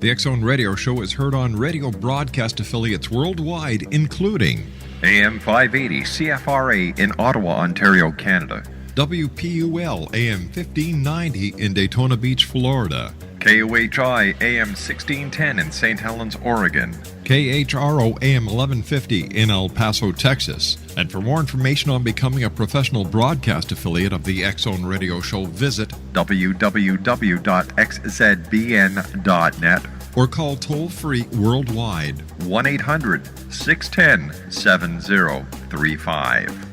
The X Zone Radio Show is heard on radio broadcast affiliates worldwide, including AM 580 CFRA in Ottawa, Ontario, Canada. WPUL AM 1590 in Daytona Beach, Florida. KOHI AM 1610 in St. Helens, Oregon. KHRO AM 1150 in El Paso, Texas. And for more information on becoming a professional broadcast affiliate of the X Zone Radio Show, visit www.xzbn.net or call toll-free worldwide 1-800-610-7035.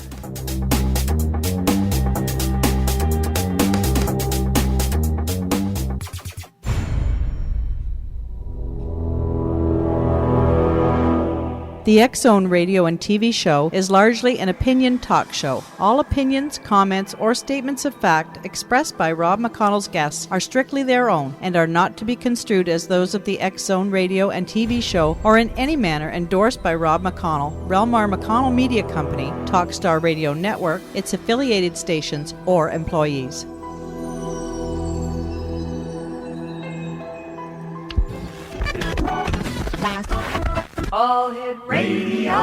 The X Zone radio and TV show is largely an opinion talk show. All opinions, comments, or statements of fact expressed by Rob McConnell's guests are strictly their own and are not to be construed as those of the X Zone radio and TV show or in any manner endorsed by Rob McConnell, REL-MAR McConnell Media Company, Talkstar Radio Network, its affiliated stations, or employees. All Hit Radio.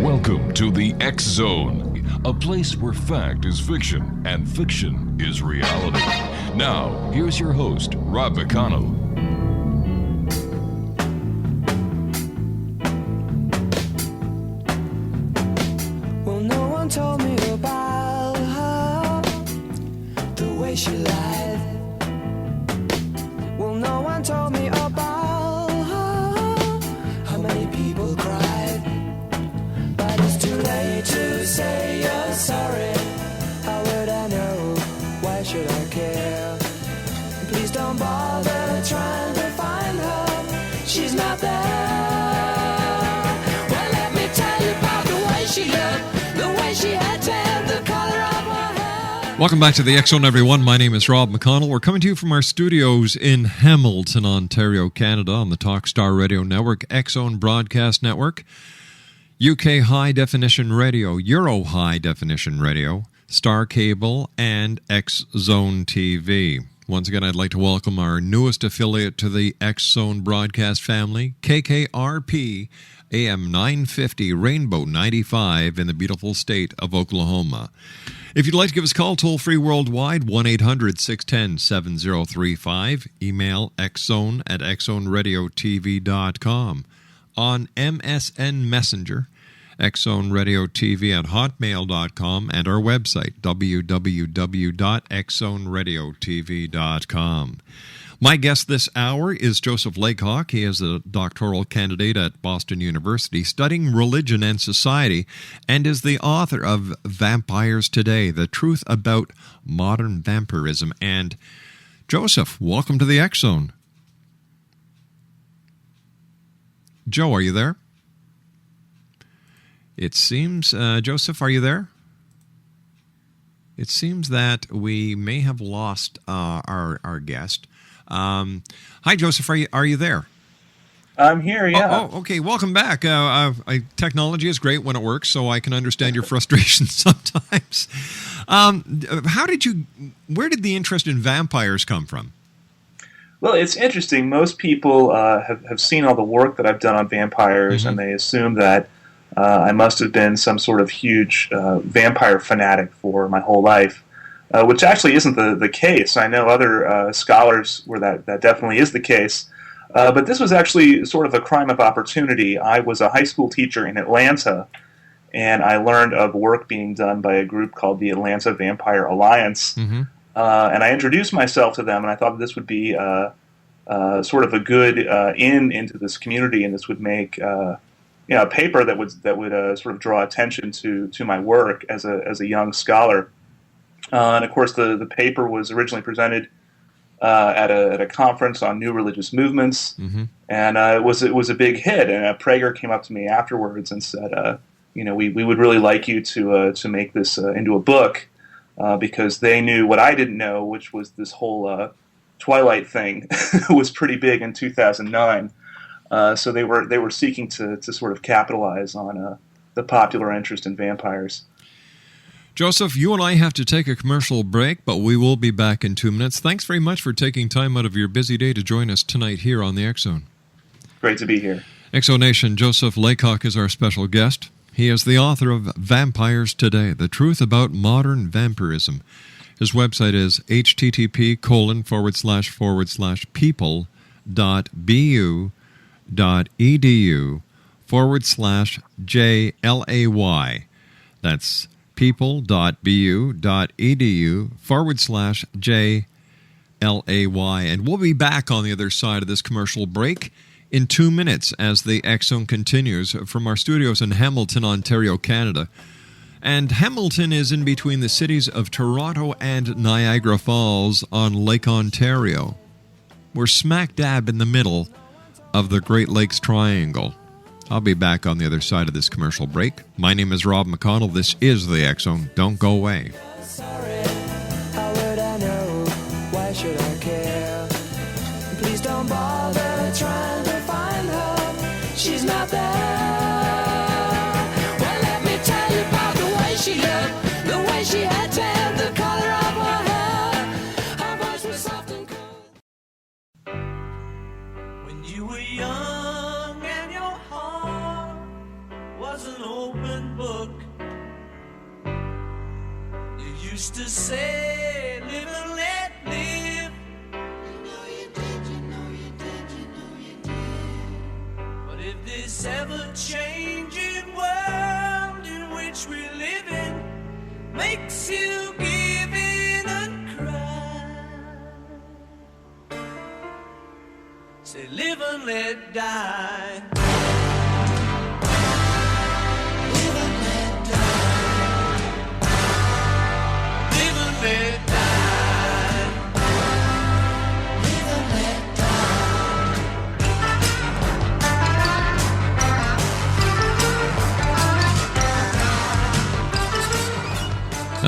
Welcome to the X Zone, a place where fact is fiction and fiction is reality. Now, here's your host, Rob McConnell. Well, no one told me about she lied. Well, no one told me about how many people cried. But it's too late to say you're sorry. How would I know? Why should I care? Please don't bother trying to find her. She's not there. Well, let me tell you about the way she looked, the way she had tan, the color of her hair. Welcome back to the X Zone, everyone. My name is Rob McConnell. We're coming to you from our studios in Hamilton, Ontario, Canada, on the Talkstar Radio Network, X Zone Broadcast Network, UK High Definition Radio, Euro High Definition Radio, Star Cable, and X Zone TV. Once again, I'd like to welcome our newest affiliate to the X Zone broadcast family, KKRP, AM 950, Rainbow 95 in the beautiful state of Oklahoma. If you'd like to give us a call, toll-free worldwide, 1-800-610-7035. Email xzone@xzoneradiotv.com. On MSN Messenger, xzoneradiotv@hotmail.com, and our website, www.xzoneradiotv.com. My guest this hour is Joseph LAYCOCK. He is a doctoral candidate at Boston University studying religion and society and is the author of Vampires Today, The Truth About Modern Vampirism. And Joseph, welcome to the X Zone. Joe, are you there? It seems, Joseph, are you there? It seems that we may have lost our guest. Hi, Joseph. Are you there? I'm here, yeah. Oh, okay. Welcome back. Technology is great when it works, so I can understand your frustration sometimes. Where did the interest in vampires come from? Well, it's interesting. Most people have seen all the work that I've done on vampires, and they assume that I must have been some sort of huge vampire fanatic for my whole life. Which actually isn't the case. I know other scholars where that definitely is the case. But this was actually sort of a crime of opportunity. I was a high school teacher in Atlanta, and I learned of work being done by a group called the Atlanta Vampire Alliance. And I introduced myself to them, and I thought this would be sort of a good into this community, and this would make a paper that would sort of draw attention to my work as a young scholar. And of course, the paper was originally presented at a conference on new religious movements, and it was a big hit. And Prager came up to me afterwards and said, we would really like you to make this into a book, because they knew what I didn't know, which was this whole Twilight thing was pretty big in 2009. So they were seeking to sort of capitalize on the popular interest in vampires. Joseph, you and I have to take a commercial break, but we will be back in 2 minutes. Thanks very much for taking time out of your busy day to join us tonight here on the X Zone. Great to be here. Exonation, Joseph LAYCOCK is our special guest. He is the author of Vampires Today, The Truth About Modern Vampirism. His website is http://people.bu.edu/JLAY. That's people.bu.edu/JLAY. And we'll be back on the other side of this commercial break in 2 minutes as the X Zone continues from our studios in Hamilton, Ontario, Canada. And Hamilton is in between the cities of Toronto and Niagara Falls on Lake Ontario. We're smack dab in the middle of the Great Lakes Triangle. I'll be back on the other side of this commercial break. My name is Rob McConnell. This is the X Zone. Don't go away. Sorry, how would I know? Why should I care? Please don't bother trying to find her. She's not there. Well, let me tell you about the way she looked, the way she had tan, the color of her hair. Her voice was soft and cool. When you were young and your heart was an open book, you used to say, live and let live. You know you did, you know you did, you know you did. But if this ever-changing world in which we live in makes you give in and cry, say live and let die. Live and let die. Live and let die. Live and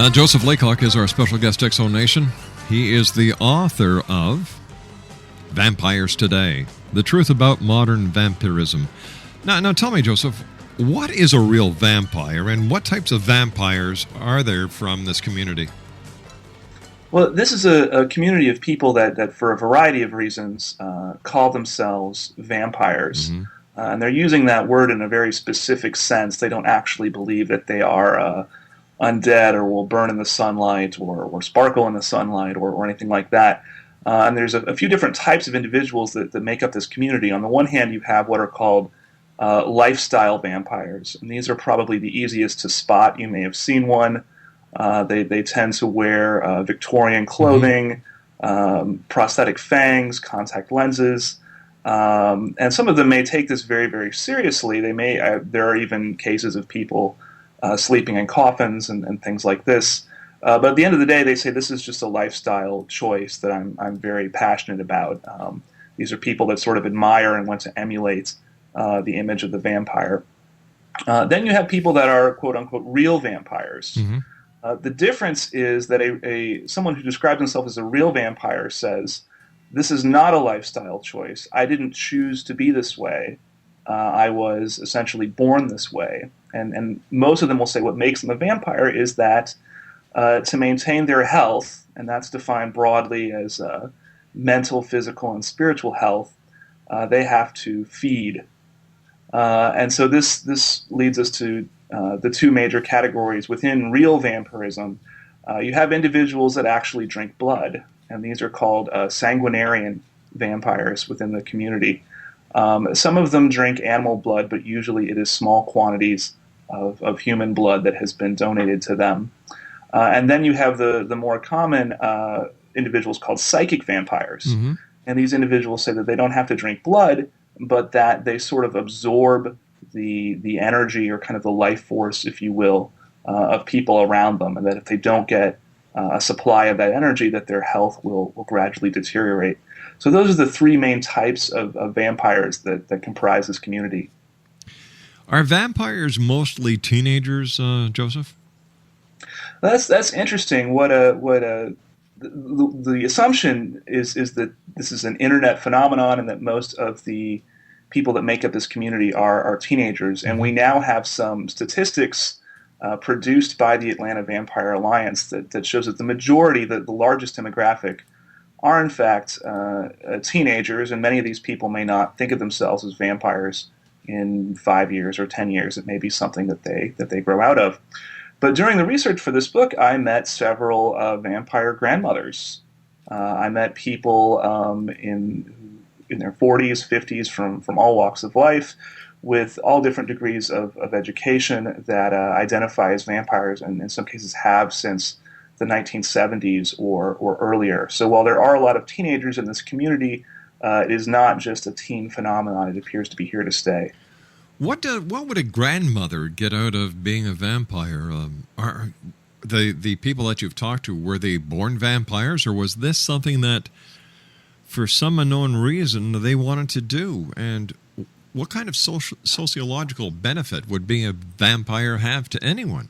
let Joseph LAYCOCK is our special guest, Exonation. He is the author of Vampires Today, The Truth About Modern Vampirism. Now tell me, Joseph, what is a real vampire, and what types of vampires are there from this community? Well, this is a community of people that for a variety of reasons, call themselves vampires. Mm-hmm. And they're using that word in a very specific sense. They don't actually believe that they are undead or will burn in the sunlight or sparkle in the sunlight or anything like that. And there's a few different types of individuals that make up this community. On the one hand, you have what are called lifestyle vampires. And these are probably the easiest to spot. You may have seen one. They tend to wear Victorian clothing, prosthetic fangs, contact lenses. And some of them may take this very, very seriously. There are even cases of people sleeping in coffins and things like this. But at the end of the day, they say this is just a lifestyle choice that I'm very passionate about. These are people that sort of admire and want to emulate the image of the vampire. Then you have people that are quote-unquote real vampires. Mm-hmm. The difference is that someone who describes himself as a real vampire says, this is not a lifestyle choice. I didn't choose to be this way. I was essentially born this way. And most of them will say what makes them a vampire is that to maintain their health, and that's defined broadly as mental, physical, and spiritual health, they have to feed. And so this leads us to the two major categories within real vampirism. You have individuals that actually drink blood, and these are called sanguinarian vampires within the community. Some of them drink animal blood, but usually it is small quantities of human blood that has been donated to them. And then you have the more common individuals called psychic vampires. Mm-hmm. And these individuals say that they don't have to drink blood, but that they sort of absorb the energy or kind of the life force, if you will, of people around them, and that if they don't get a supply of that energy, that their health will gradually deteriorate. So those are the three main types of vampires that comprise this community. Are vampires mostly teenagers, Joseph? That's interesting. The assumption is that this is an internet phenomenon, and that most of the people that make up this community are teenagers, and we now have some statistics produced by the Atlanta Vampire Alliance that shows that the majority, the largest demographic, are in fact teenagers, and many of these people may not think of themselves as vampires in 5 years or 10 years. It may be something that they grow out of. But during the research for this book, I met several vampire grandmothers. I met people in their 40s, 50s, from all walks of life, with all different degrees of education that identify as vampires, and in some cases have since the 1970s or earlier. So while there are a lot of teenagers in this community, it is not just a teen phenomenon. It appears to be here to stay. What would a grandmother get out of being a vampire? Are the people that you've talked to, were they born vampires, or was this something that, for some unknown reason, they wanted to do? And what kind of sociological benefit would being a vampire have to anyone?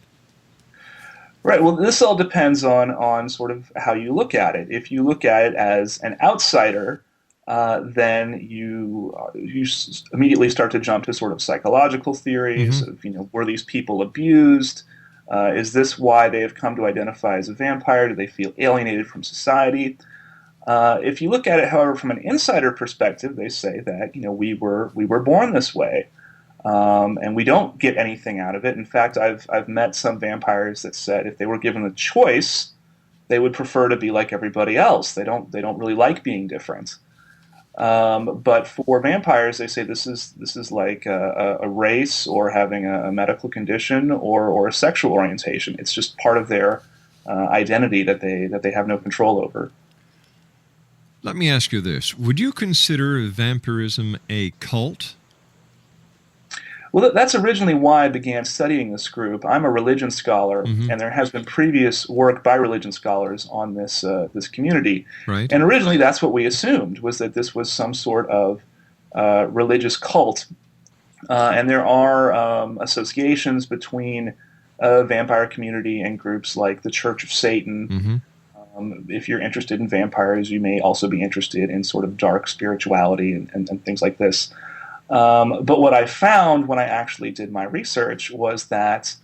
Right. Well, this all depends on sort of how you look at it. If you look at it as an outsider, then you immediately start to jump to sort of psychological theories of, were these people abused? Is this why they have come to identify as a vampire? Do they feel alienated from society? If you look at it, however, from an insider perspective, they say that we were born this way. And we don't get anything out of it. In fact, I've met some vampires that said if they were given the choice, they would prefer to be like everybody else. They don't really like being different. But for vampires, they say this is like a race or having a medical condition or a sexual orientation. It's just part of their identity that they have no control over. Let me ask you this: would you consider vampirism a cult? Well, that's originally why I began studying this group. I'm a religion scholar, and there has been previous work by religion scholars on this community. Right. And originally, that's what we assumed, was that this was some sort of religious cult. And there are associations between a vampire community and groups like the Church of Satan. If you're interested in vampires, you may also be interested in sort of dark spirituality and things like this. But what I found when I actually did my research was that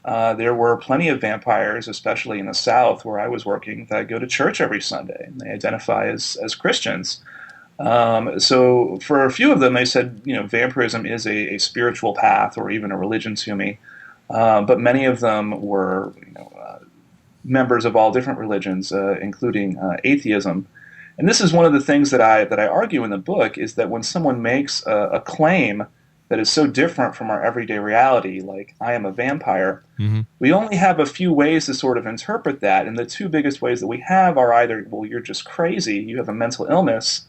there were plenty of vampires, especially in the South where I was working, that go to church every Sunday, and they identify as Christians. So for a few of them, they said, vampirism is a spiritual path or even a religion to me. But many of them were, members of all different religions, including atheism. And this is one of the things that I argue in the book, is that when someone makes a claim that is so different from our everyday reality, like I am a vampire, we only have a few ways to sort of interpret that. And the two biggest ways that we have are either, well, you're just crazy, you have a mental illness,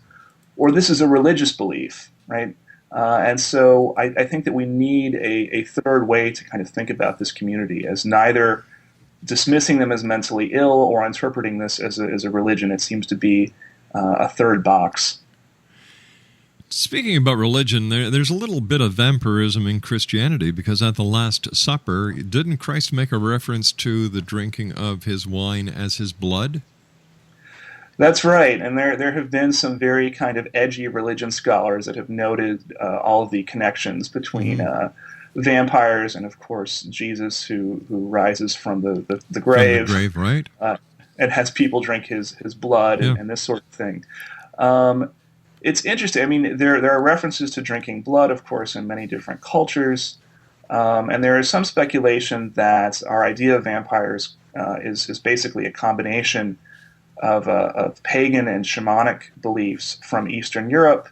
or this is a religious belief, right? And so I think that we need a third way to kind of think about this community, as neither dismissing them as mentally ill or interpreting this as a religion. It seems to be a third box. Speaking about religion, there's a little bit of vampirism in Christianity, because at the Last Supper, didn't Christ make a reference to the drinking of his wine as his blood? That's right, and there have been some very kind of edgy religion scholars that have noted all of the connections between vampires and, of course, Jesus, who rises from the grave. From the grave, right. And has people drink his blood and this sort of thing. It's interesting. I mean, there are references to drinking blood, of course, in many different cultures. And there is some speculation that our idea of vampires is basically a combination of pagan and shamanic beliefs from Eastern Europe,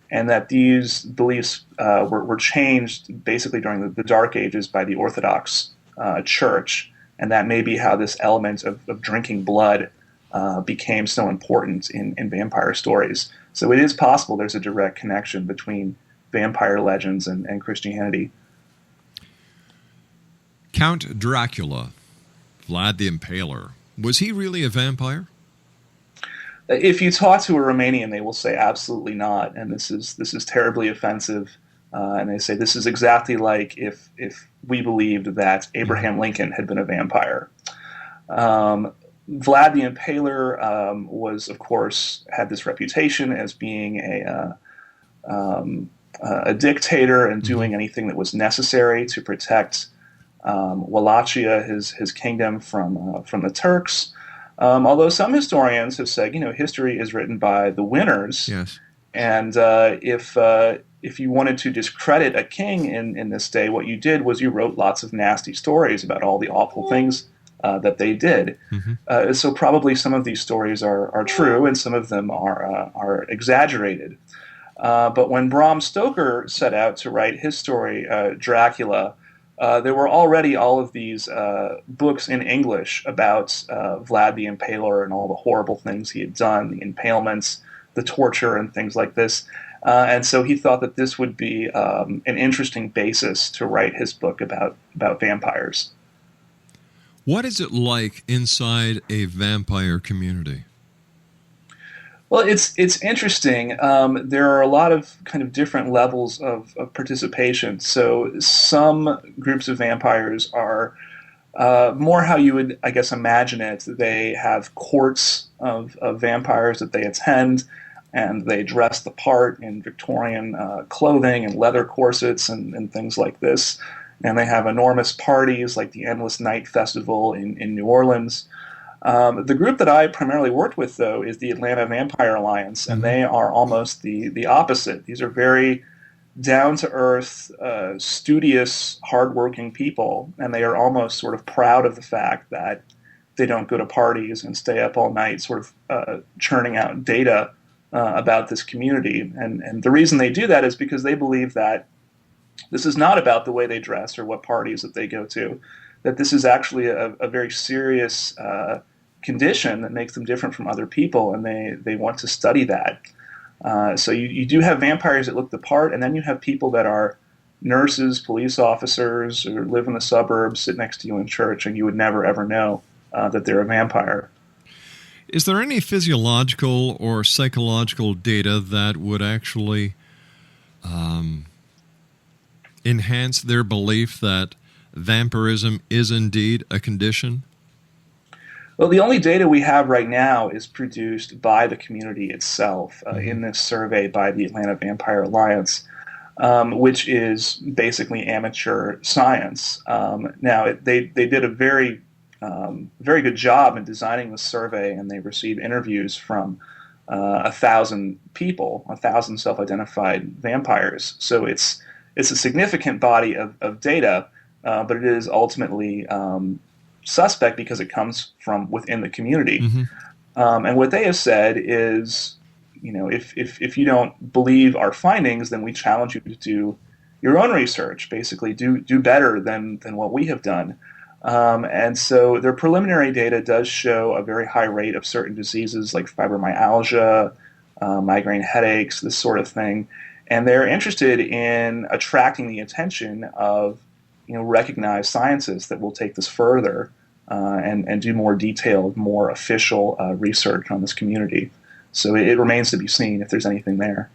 and that these beliefs were changed basically during the Dark Ages by the Orthodox Church. And that may be how this element of drinking blood became so important in vampire stories. So it is possible there's a direct connection between vampire legends and Christianity. Count Dracula, Vlad the Impaler, was he really a vampire? If you talk to a Romanian, they will say absolutely not, and this is terribly offensive. And they say this is exactly like if we believed that Abraham Lincoln had been a vampire. Vlad the Impaler was, of course, had this reputation as being a a dictator and doing anything that was necessary to protect Wallachia, his kingdom, from the Turks. Although some historians have said, history is written by the winners. Yes. And if you wanted to discredit a king in this day, what you did was you wrote lots of nasty stories about all the awful things that they did. So probably some of these stories are true, and some of them are exaggerated. But when Bram Stoker set out to write his story, Dracula, there were already all of these books in English about Vlad the Impaler and all the horrible things he had done, the impalements, the torture, and things like this. And so he thought that this would be an interesting basis to write his book about vampires. What is it like inside a vampire community? Well, it's interesting. There are a lot of kind of different levels of participation. So some groups of vampires are more how you would, I guess, imagine it. They have courts of vampires that they attend, and they dress the part in Victorian clothing and leather corsets and things like this. And they have enormous parties like the Endless Night Festival in New Orleans. The group that I primarily worked with, though, is the Atlanta Vampire Alliance, and they are almost the opposite. These are very down-to-earth, studious, hardworking people, and they are almost sort of proud of the fact that they don't go to parties and stay up all night sort of churning out data about this community. And the reason they do that is because they believe that this is not about the way they dress or what parties that they go to, that this is actually a very serious condition that makes them different from other people, and they want to study that. So you do have vampires that look the part, and then you have people that are nurses, police officers, or live in the suburbs, sit next to you in church, and you would never, ever know that they're a vampire. Is there any physiological or psychological data that would actually enhance their belief that vampirism is indeed a condition? Well, the only data we have right now is produced by the community itself in this survey by the Atlanta Vampire Alliance, which is basically amateur science. Now, they did a very good job in designing the survey, and they received interviews from 1,000 people, 1,000 self-identified vampires. So it's a significant body of data, but it is ultimately suspect because it comes from within the community. And what they have said is, if you don't believe our findings, then we challenge you to do your own research, basically do better than what we have done. And so their preliminary data does show a very high rate of certain diseases like fibromyalgia, migraine headaches, this sort of thing. And they're interested in attracting the attention of recognized scientists that will take this further and do more detailed, more official research on this community. So it remains to be seen if there's anything there.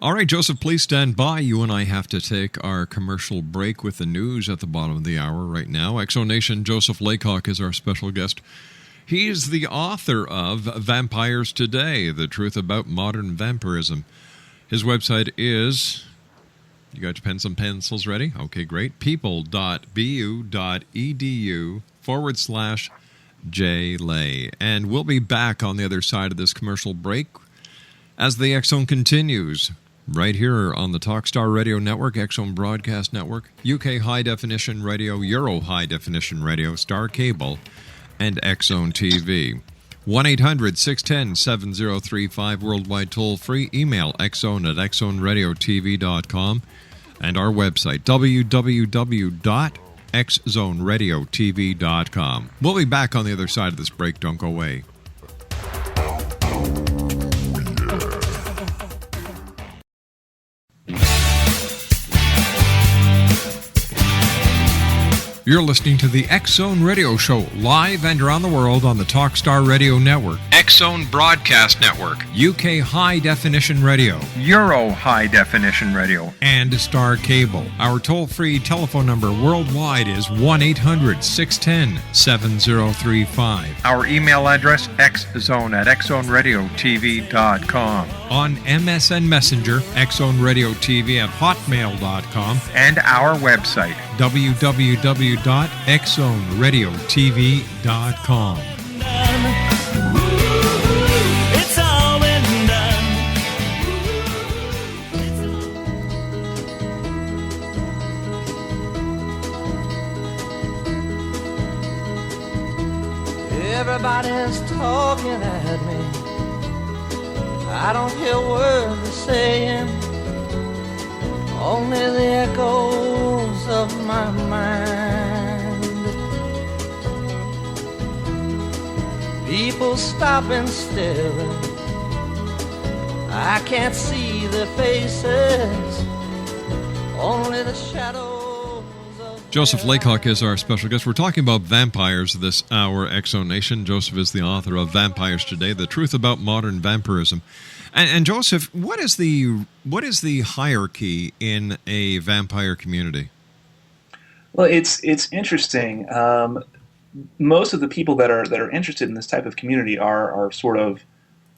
All right, Joseph, please stand by. You and I have to take our commercial break with the news at the bottom of the hour right now. Exonation Joseph LAYCOCK is our special guest. He's the author of Vampires Today, The Truth About Modern Vampirism. His website is... You got your pens and pencils ready? Okay, great. people.bu.edu/JLay. And we'll be back on the other side of this commercial break as the X Zone continues right here on the Talkstar Radio Network, X Zone Broadcast Network, UK High Definition Radio, Euro High Definition Radio, Star Cable, and X Zone TV. 1-800-610-7035, worldwide toll-free. Email xzone@xzoneradiotv.com. And our website, www.xzoneradiotv.com. We'll be back on the other side of this break. Don't go away. You're listening to the X Zone Radio Show, live and around the world on the Talkstar Radio Network, X Zone Broadcast Network, UK High Definition Radio, Euro High Definition Radio, and Star Cable. Our toll-free telephone number worldwide is 1-800-610-7035. Our email address, xzone@xzoneradiotv.com. on MSN Messenger, X-Zone Radio TV at hotmail.com, and our website, www.xzoneradiotv.com. It's all been done. Everybody's talking at me. I don't hear words they're saying, only the echoes of my mind. People stop and staring. I can't see their faces, only the shadows. Joseph Laycock is our special guest. We're talking about vampires this hour, X-Zone Nation. Joseph is the author of Vampires Today, The Truth About Modern Vampirism. And Joseph, what is the hierarchy in a vampire community? Well, it's interesting. Most of the people that are interested in this type of community are sort of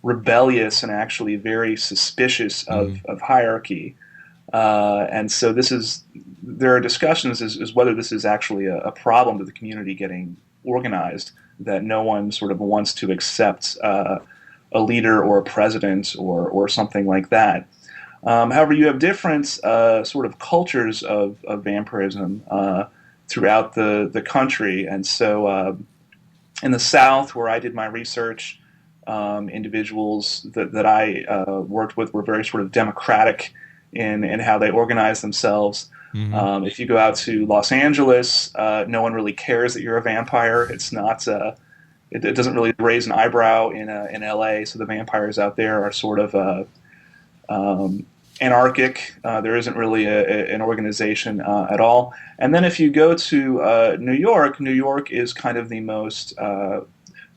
rebellious and actually very suspicious of hierarchy. And so there are discussions as whether this is actually a problem to the community getting organized, that no one sort of wants to accept a leader or a president or something like that. However, you have different sort of cultures of vampirism throughout the country. And so in the South, where I did my research, individuals that I worked with were very sort of democratic in how they organize themselves. If you go out to Los Angeles, no one really cares that you're a vampire. It's not. It doesn't really raise an eyebrow in LA. So the vampires out there are sort of anarchic. There isn't really an organization at all. And then if you go to New York is kind of the most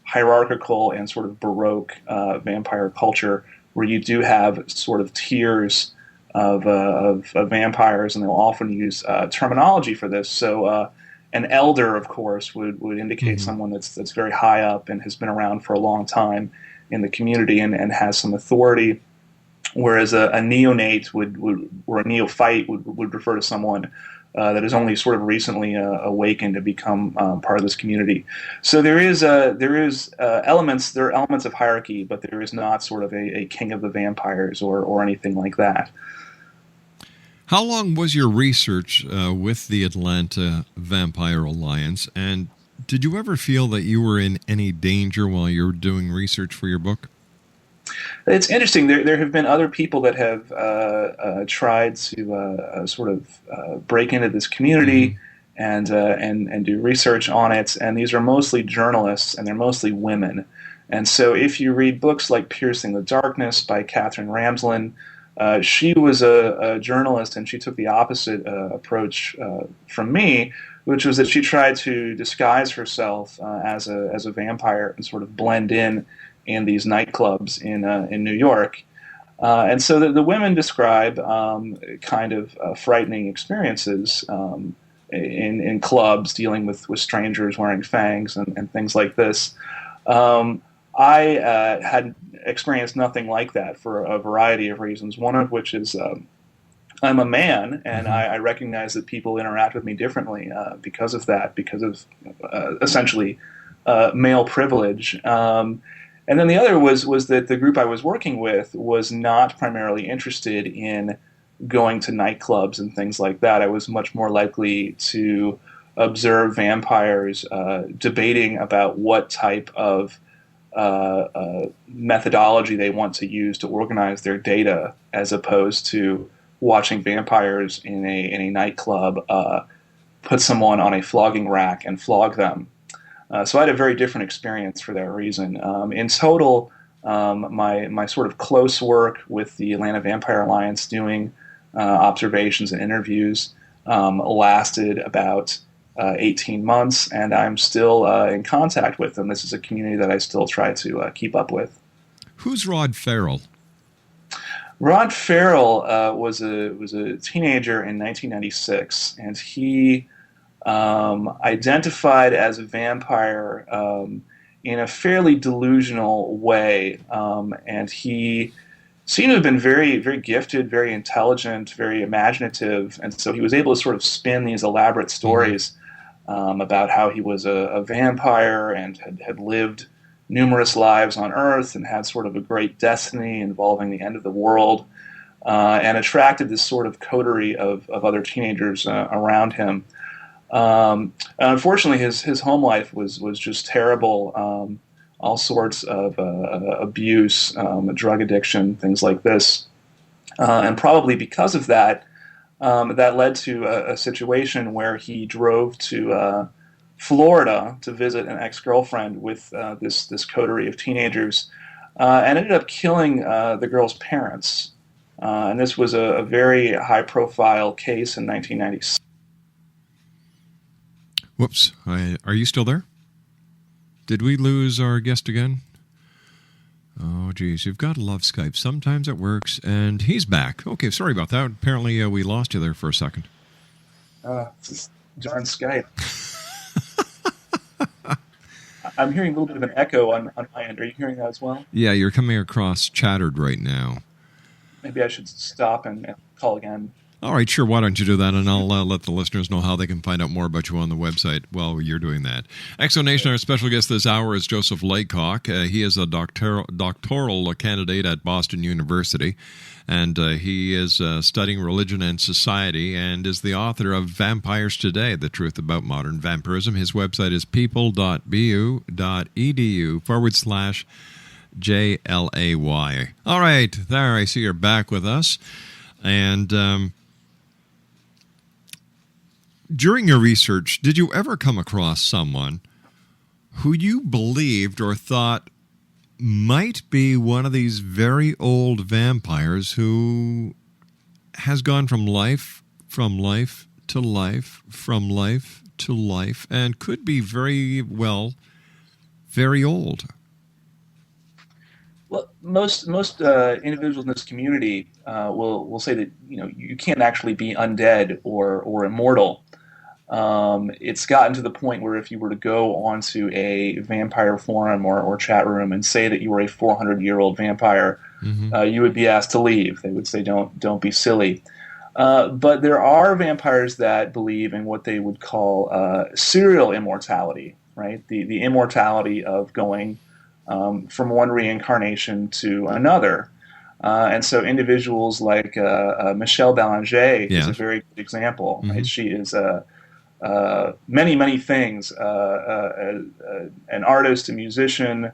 hierarchical and sort of Baroque vampire culture, where you do have sort of tiers of vampires, and they'll often use terminology for this. So an elder, of course, would indicate someone that's very high up and has been around for a long time in the community and has some authority, whereas a neonate or a neophyte would refer to someone that is only sort of recently awakened to become part of this community. So there are elements of hierarchy, but there is not sort of a king of the vampires or anything like that. How long was your research with the Atlanta Vampire Alliance, and did you ever feel that you were in any danger while you were doing research for your book? It's interesting. There have been other people that have tried to sort of break into this community and do research on it, and these are mostly journalists, and they're mostly women. And so if you read books like Piercing the Darkness by Catherine Ramsland, she was a journalist, and she took the opposite approach from me, which was that she tried to disguise herself as a vampire and sort of blend in these nightclubs in New York. And so the women describe kind of frightening experiences in clubs, dealing with strangers wearing fangs and things like this. I had experienced nothing like that for a variety of reasons, one of which is I'm a man, and I recognize that people interact with me differently because of that, because of essentially male privilege. And then the other was that the group I was working with was not primarily interested in going to nightclubs and things like that. I was much more likely to observe vampires debating about what type of methodology they want to use to organize their data, as opposed to watching vampires in a nightclub put someone on a flogging rack and flog them. So I had a very different experience for that reason. In total, my sort of close work with the Atlanta Vampire Alliance, doing observations and interviews, lasted about 18 months, and I'm still in contact with them. This is a community that I still try to keep up with. Who's Rod Farrell? Rod Farrell was a teenager in 1996, and he identified as a vampire in a fairly delusional way, and he seemed to have been very, very gifted, very intelligent, very imaginative, and so he was able to sort of spin these elaborate stories about how he was a vampire and had lived numerous lives on Earth and had sort of a great destiny involving the end of the world, and attracted this sort of coterie of other teenagers around him. Unfortunately, his home life was just terrible. All sorts of abuse, drug addiction, things like this. And probably because of that, that led to a situation where he drove to Florida to visit an ex-girlfriend with this coterie of teenagers, and ended up killing the girl's parents. And this was a very high-profile case in 1996. Whoops. Are you still there? Did we lose our guest again? Oh, geez. You've got to love Skype. Sometimes it works, and he's back. Okay, sorry about that. Apparently, we lost you there for a second. This darn Skype. I'm hearing a little bit of an echo on my end. Are you hearing that as well? Yeah, you're coming across chattered right now. Maybe I should stop and call again. All right, sure. Why don't you do that, and I'll let the listeners know how they can find out more about you on the website while you're doing that. Exonation, our special guest this hour is Joseph Laycock. He is a doctoral candidate at Boston University, and he is studying religion and society and is the author of Vampires Today, The Truth About Modern Vampirism. His website is people.bu.edu/JLAY. All right, there, I see you're back with us. And during your research, did you ever come across someone who you believed or thought might be one of these very old vampires who has gone from life to life, from life to life, and could be very old? Well, most individuals in this community will say that you can't actually be undead or immortal. It's gotten to the point where if you were to go onto a vampire forum or chat room and say that you were a 400-year-old vampire, you would be asked to leave. They would say, "Don't be silly." But there are vampires that believe in what they would call serial immortality, right? The immortality of going from one reincarnation to another. And so individuals like Michelle Belanger is a very good example. Right? She is many, many things, an artist, a musician,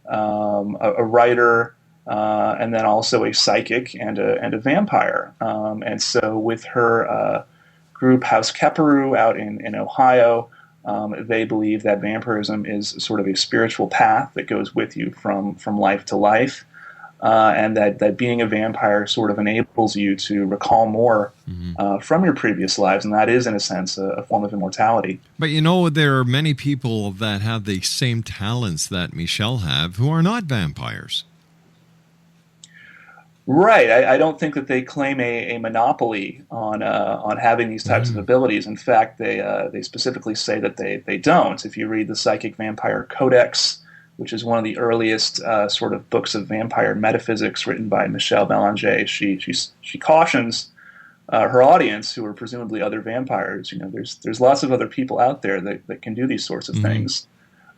a writer, and then also a psychic and a vampire. And so with her group House Keperu out in Ohio, they believe that vampirism is sort of a spiritual path that goes with you from life to life, and that being a vampire sort of enables you to recall more from your previous lives, and that is, in a sense, a form of immortality. But there are many people that have the same talents that Michelle have who are not vampires. Right. I don't think that they claim a monopoly on having these types of abilities. In fact, they specifically say that they don't. If you read the Psychic Vampire Codex, which is one of the earliest sort of books of vampire metaphysics written by Michelle Belanger, she cautions her audience, who are presumably other vampires. There's lots of other people out there that can do these sorts of things,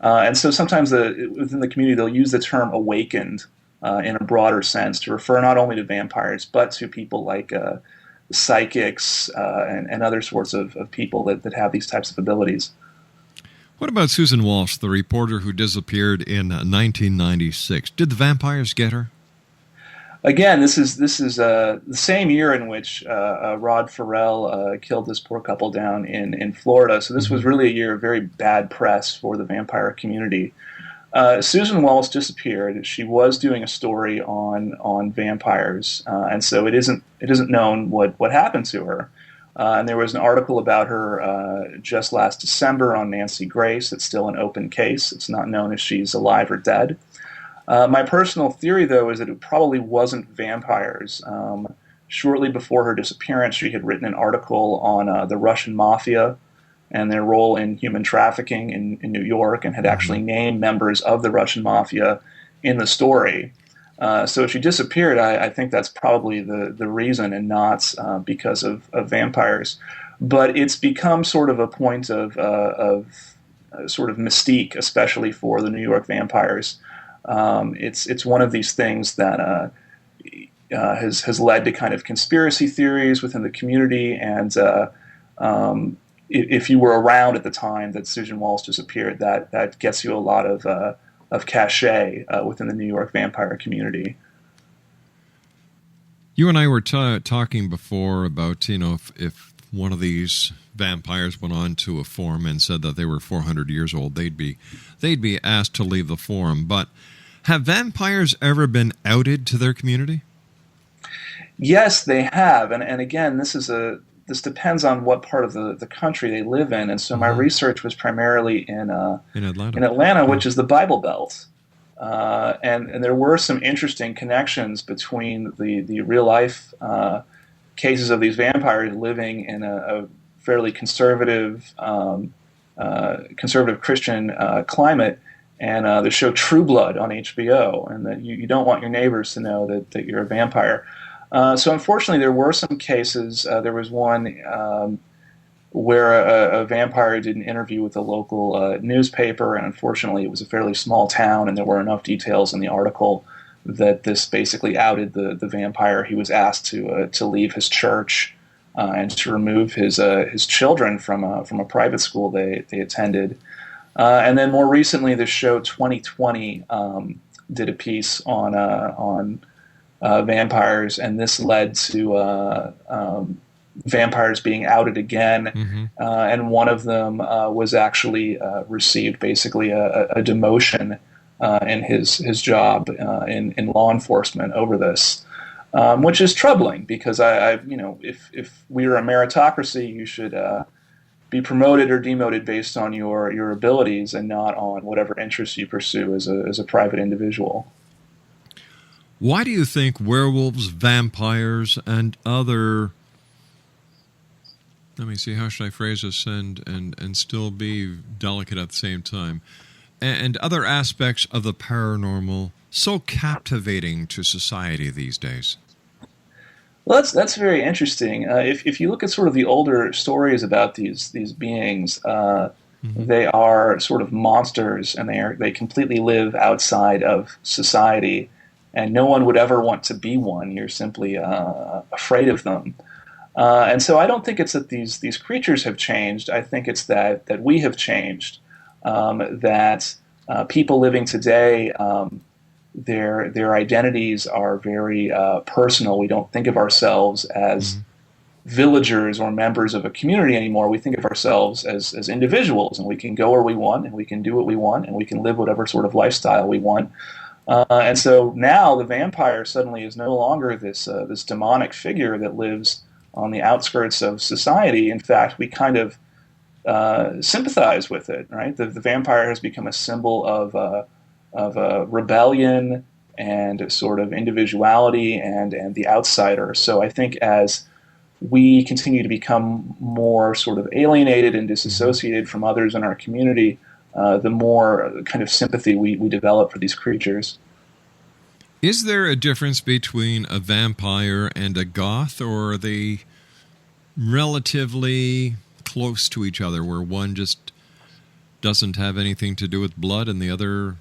and so sometimes within the community they'll use the term awakened in a broader sense to refer not only to vampires but to people like psychics and other sorts of people that have these types of abilities. What about Susan Walsh, the reporter who disappeared in 1996? Did the vampires get her? Again, this is the same year in which Rod Farrell killed this poor couple down in Florida. So this was really a year of very bad press for the vampire community. Susan Walsh disappeared. She was doing a story on vampires, and so it isn't known what happened to her. And there was an article about her just last December on Nancy Grace. It's still an open case. It's not known if she's alive or dead. My personal theory, though, is that it probably wasn't vampires. Shortly before her disappearance, she had written an article on the Russian mafia and their role in human trafficking in New York, and had actually named members of the Russian mafia in the story. So she disappeared. I think that's probably the reason, and not because of vampires. But it's become sort of a point of sort of mystique, especially for the New York vampires. It's one of these things that has led to kind of conspiracy theories within the community. And if you were around at the time that Susan Walsh disappeared, that gets you a lot of cachet within the New York vampire community. You and I were talking before about, if one of these vampires went on to a forum and said that they were 400 years old, they'd be asked to leave the forum. But have vampires ever been outed to their community? Yes, they have. And again, this depends on what part of the country they live in. And so my research was primarily in Atlanta, which is the Bible Belt. And there were some interesting connections between the real life cases of these vampires living in a fairly conservative Christian climate, and the show True Blood on HBO, and that you don't want your neighbors to know that you're a vampire. So unfortunately, there were some cases. There was one where a vampire did an interview with a local newspaper, and unfortunately it was a fairly small town, and there were enough details in the article that this basically outed the vampire. He was asked to leave his church and to remove his children from a private school they attended. And then more recently, the show 2020 did a piece on vampires, and this led to vampires being outed again, and one of them was actually received basically a demotion in his job in law enforcement over this, which is troubling, because if we are a meritocracy, you should be promoted or demoted based on your abilities and not on whatever interests you pursue as a private individual. Why do you think werewolves, vampires, and other, let me see, how should I phrase this and still be delicate at the same time, and other aspects of the paranormal so captivating to society these days? Well, that's very interesting. If you look at sort of the older stories about these beings, they are sort of monsters, and they completely live outside of society, and no one would ever want to be one. You're simply afraid of them. And so I don't think it's that these creatures have changed. I think it's that we have changed, that people living today, their identities are very personal. We don't think of ourselves as villagers or members of a community anymore. We think of ourselves as individuals, and we can go where we want, and we can do what we want, and we can live whatever sort of lifestyle we want. And so now the vampire suddenly is no longer this demonic figure that lives on the outskirts of society. In fact, we kind of sympathize with it, right? The vampire has become a symbol of rebellion and sort of individuality and the outsider. So I think as we continue to become more sort of alienated and disassociated from others in our community, the more kind of sympathy we develop for these creatures. Is there a difference between a vampire and a goth, or are they relatively close to each other, where one just doesn't have anything to do with blood and the other...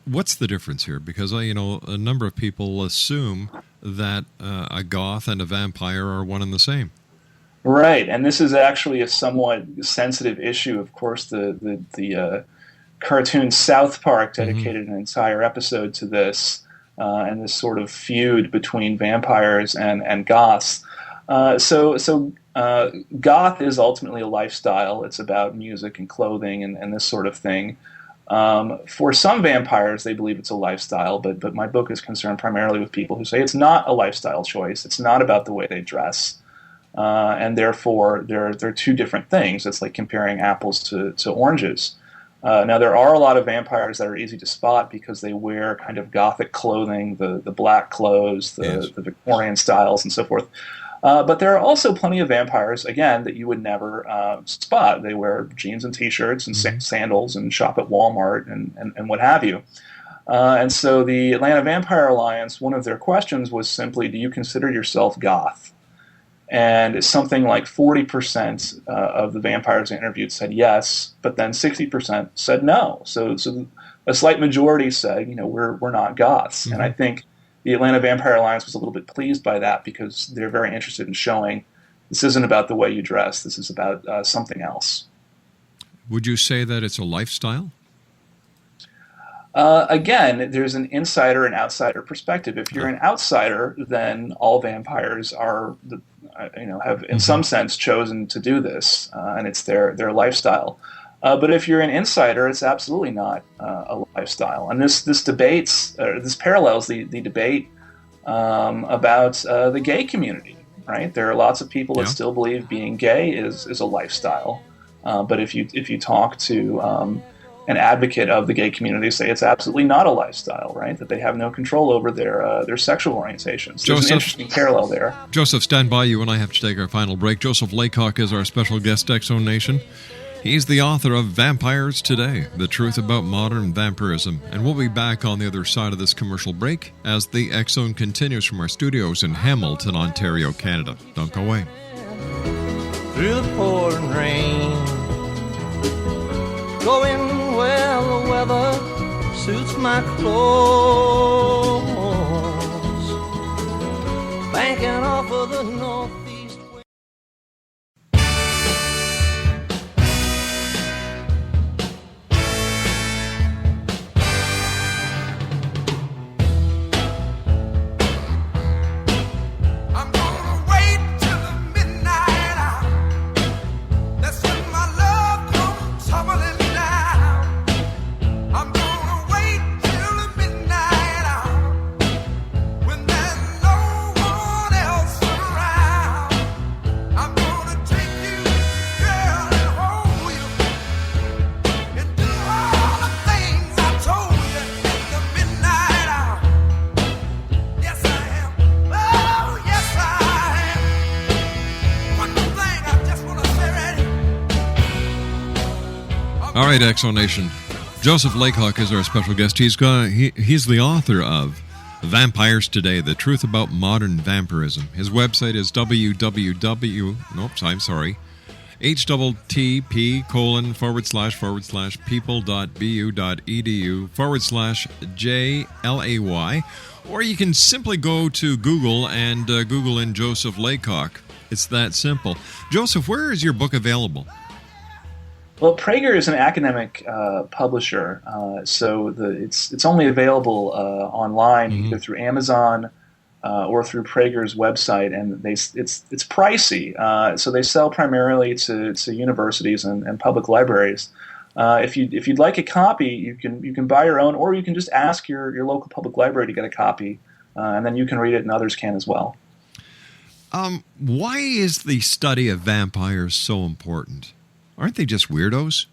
What's the difference here? Because, a number of people assume that a goth and a vampire are one and the same. Right, and this is actually a somewhat sensitive issue. Of course, the cartoon South Park dedicated an entire episode to this, and this sort of feud between vampires and goths. So goth is ultimately a lifestyle. It's about music and clothing and this sort of thing. For some vampires, they believe it's a lifestyle, but my book is concerned primarily with people who say it's not a lifestyle choice. It's not about the way they dress. And therefore, they're two different things. It's like comparing apples to oranges. Now, there are a lot of vampires that are easy to spot because they wear kind of gothic clothing, the black clothes, the Victorian styles, and so forth. But there are also plenty of vampires, again, that you would never spot. They wear jeans and T-shirts and sandals and shop at Walmart and what have you. And so the Atlanta Vampire Alliance, one of their questions was simply, do you consider yourself goth? And something like 40% of the vampires interviewed said yes, but then 60% said no. So a slight majority said, we're not goths. Mm-hmm. And I think the Atlanta Vampire Alliance was a little bit pleased by that because they're very interested in showing this isn't about the way you dress. This is about something else. Would you say that it's a lifestyle? Again, there's an insider and outsider perspective. If you're an outsider, then all vampires are, have in some sense chosen to do this, and it's their lifestyle. But if you're an insider, it's absolutely not a lifestyle. And this parallels the debate about the gay community. Right? There are lots of people that still believe being gay is a lifestyle. But if you talk to an advocate of the gay community, say it's absolutely not a lifestyle, right? That they have no control over their sexual orientations. There's an interesting parallel there. Joseph, stand by. You and I have to take our final break. Joseph LAYCOCK is our special guest, X-Zone Nation. He's the author of Vampires Today, The Truth About Modern Vampirism. And we'll be back on the other side of this commercial break as the X-Zone continues from our studios in Hamilton, Ontario, Canada. Don't go away. Through the pouring rain, going where the weather suits my clothes, banking off of the northeast wind. I'm gonna wait till the midnight hour. That's when my love comes tumbling down. I'm gonna wait till the midnight hour, when there's no one else around. I'm gonna take you, girl, and hold you, and do all the things I told you in the midnight hour. Yes, I am. Oh, yes, I am. One more thing I just want to say right here. All right, X-Zone Nation. Joseph LAYCOCK is our special guest. He's the author of Vampires Today, The Truth About Modern Vampirism. His website is http://people.bu.edu/JLAY, or you can simply go to Google and Google in Joseph LAYCOCK. It's that simple. Joseph, where is your book available? Well, Prager is an academic publisher, so it's only available online, either through Amazon or through Prager's website, and it's pricey. So they sell primarily to universities and public libraries. If you'd like a copy, you can buy your own, or you can just ask your local public library to get a copy, and then you can read it, and others can as well. Why is the study of vampires so important? Aren't they just weirdos?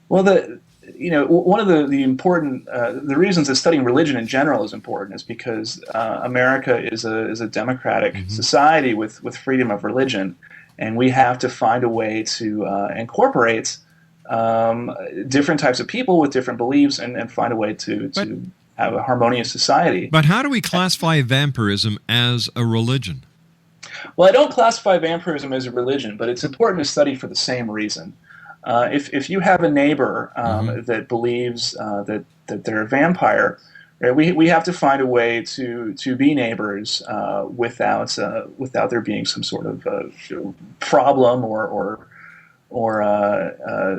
Well, one of the important the reasons that studying religion in general is important is because America is a democratic society with freedom of religion, and we have to find a way to incorporate different types of people with different beliefs and find a way to have a harmonious society. But how do we classify vampirism as a religion? Well, I don't classify vampirism as a religion, but it's important to study for the same reason. If you have a neighbor that believes that they're a vampire, right, we have to find a way to be neighbors without there being some sort of problem or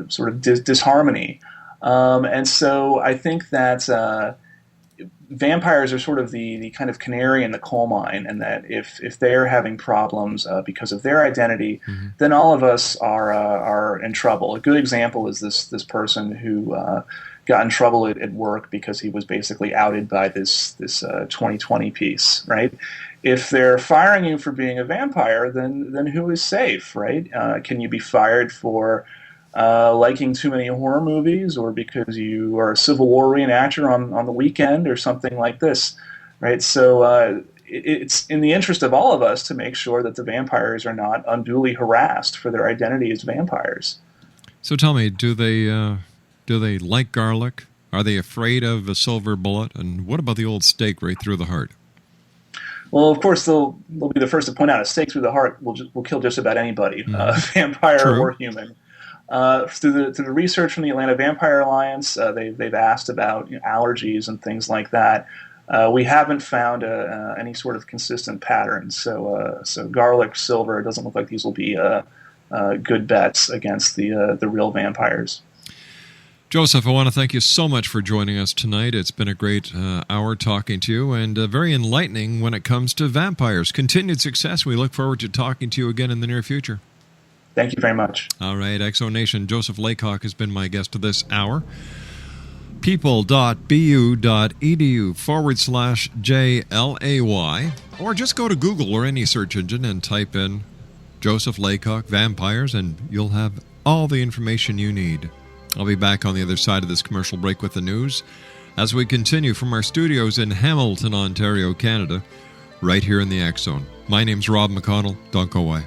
sort of disharmony. And so I think that vampires are sort of the kind of canary in the coal mine, and that if they're having problems because of their identity, then all of us are in trouble. A good example is this person who got in trouble at work because he was basically outed by this 2020 piece, right? If they're firing you for being a vampire, then who is safe, right? Can you be fired for liking too many horror movies, or because you are a Civil War reenactor on the weekend, or something like this, right? So it's in the interest of all of us to make sure that the vampires are not unduly harassed for their identity as vampires. So tell me, do they like garlic? Are they afraid of a silver bullet? And what about the old stake right through the heart? Well, of course, they'll be the first to point out a stake through the heart will kill just about anybody, vampire True. or human. Through the research from the Atlanta Vampire Alliance, they've asked about allergies and things like that. We haven't found any sort of consistent pattern. So garlic, silver, it doesn't look like these will be good bets against the real vampires. Joseph, I want to thank you so much for joining us tonight. It's been a great hour talking to you, and very enlightening when it comes to vampires. Continued success. We look forward to talking to you again in the near future. Thank you very much. All right, Exo Nation, Joseph LAYCOCK has been my guest this hour. people.bu.edu/JLAY, or just go to Google or any search engine and type in Joseph LAYCOCK vampires, and you'll have all the information you need. I'll be back on the other side of this commercial break with the news as we continue from our studios in Hamilton, Ontario, Canada, right here in the X Zone. My name's Rob McConnell. Don't go away.